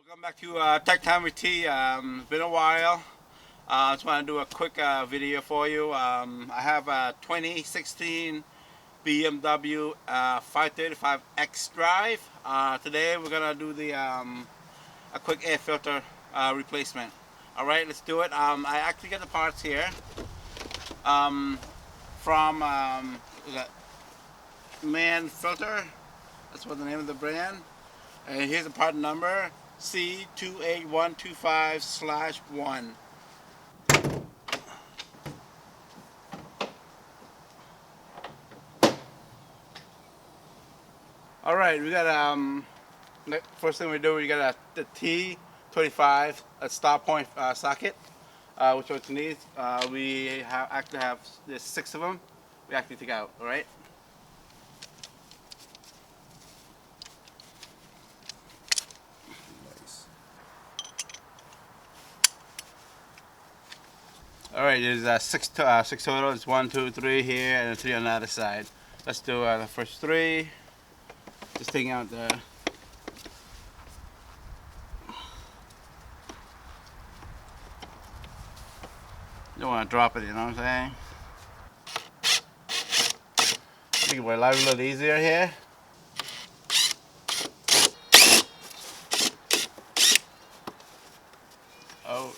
Welcome back to Tech Time with T. It's been a while. I just want to do a quick video for you. I have a 2016 BMW 535 Xdrive. Today we're gonna do the a quick air filter replacement. All right, let's do it. I actually got the parts here from Man Filter. That's what the name of the brand. And here's the part number C28125/1. All right, we got first thing we do, we got the T25 a stop point socket, which what you need. We actually have there's 6 of them. We actually take out. All right. All right, there's 6 total. It's 1, 2, 3 here, and 3 on the other side. Let's do the first 3. Just taking out the. You don't want to drop it, you know what I'm saying? Make my life a little easier here. Oh.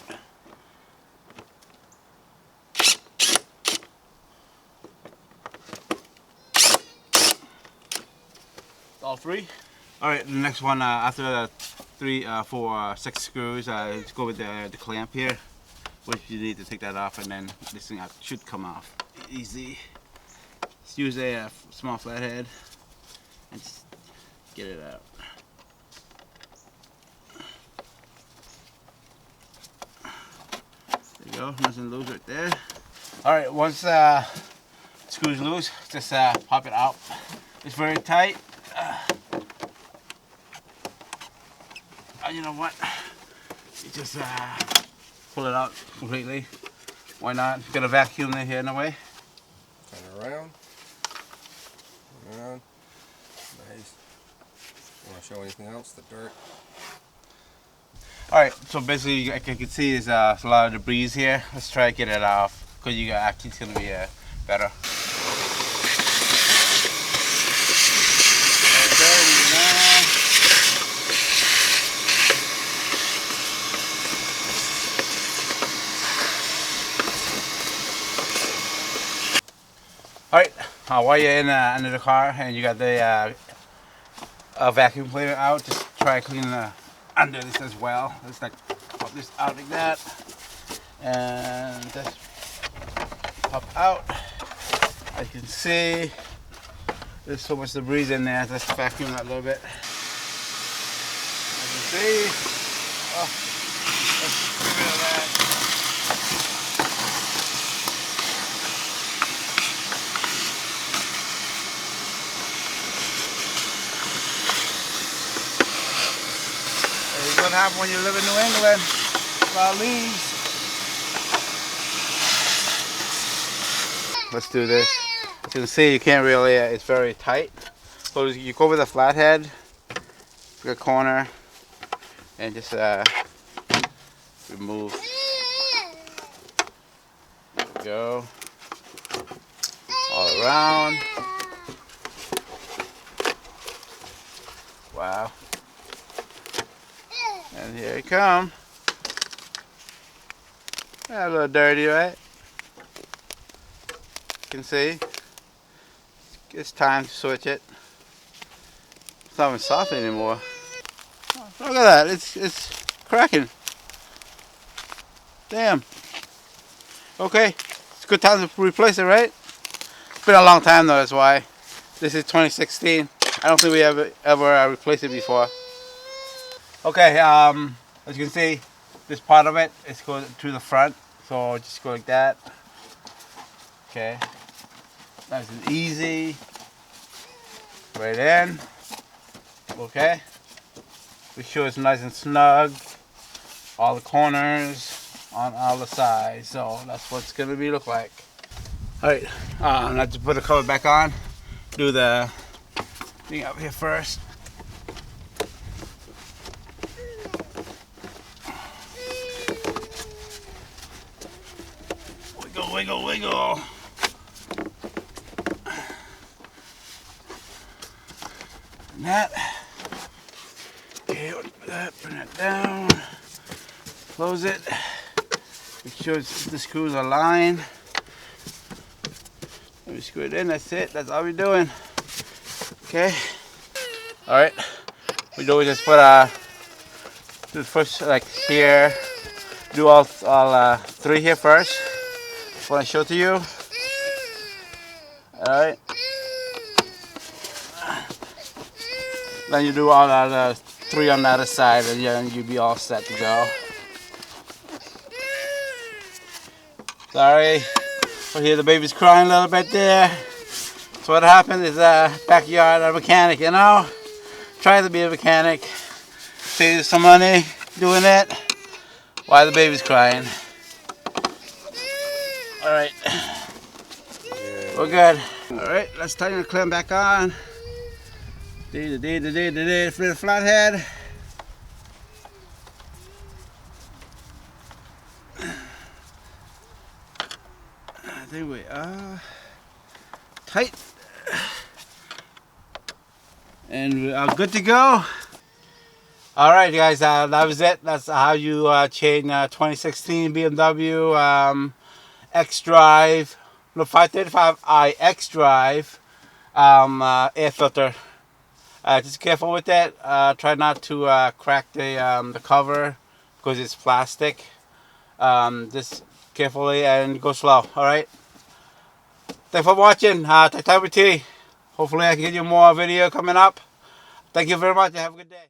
All 3. All right, the next one after the 3, 4, 6 screws, let's go with the clamp here, which you need to take that off, and then this thing should come off easy. Just use a small flathead and just get it out. There you go, nice and loose right there. All right, once screws loose, just pop it out. It's very tight. You know what? You just pull it out completely. Why not? Got a vacuum in here in the way. Turn it around. Around. Nice. Want to show anything else? The dirt. All right. So basically, like you can see, there's a lot of debris here. Let's try to get it off because you actually it's gonna be better. Alright, while you're in under the car and you got the vacuum cleaner out, just try cleaning under this as well. Let's like pop this out like that, and just pop out. As you can see, there's so much debris in there. Let's vacuum that a little bit. As you can see, let's get rid of that. What happens when you live in New England? A lot of leaves. Let's do this. As you can see, you can't really, it's very tight. So you go with a flathead, the corner, and just remove. There we go. All around. Wow. And here you come. Yeah, a little dirty, right? You can see. It's time to switch it. It's not even soft anymore. Oh, look at that. It's cracking. Damn. Okay. It's a good time to replace it, right? It's been a long time though, that's why. This is 2016. I don't think we ever replaced it before. Okay, as you can see, this part of it is going to the front, so just go like that. Okay, nice and easy. Right in. Okay, make sure it's nice and snug. All the corners on all the sides, so that's what it's gonna be look like. All right, I have to put the cover back on. Do the thing up here first. wiggle, wiggle. And that. Okay, bring it down. Close it. Make sure the screws are aligned. Let me screw it in. That's it. That's all we're doing. Okay. All right. We do is just put do the first like here. Do all three here first. Just want to show to you. All right. Then you do all the three on the other side, and then you'll be all set to go. Sorry, I hear the baby's crying a little bit there. So what happened is backyard a mechanic, you know. Try to be a mechanic, save some money doing it while the baby's crying. All right, we're good. All right, let's tighten the clamp back on. For the flathead. I think we are tight. And we are good to go. Alright guys, that was it. That's how you change 2016 BMW Xdrive, no 535i Xdrive air filter. Just careful with that. Try not to crack the cover because it's plastic. Just carefully and go slow. Alright. Thanks for watching. Take time with tea. Hopefully I can get you more video coming up. Thank you very much and have a good day.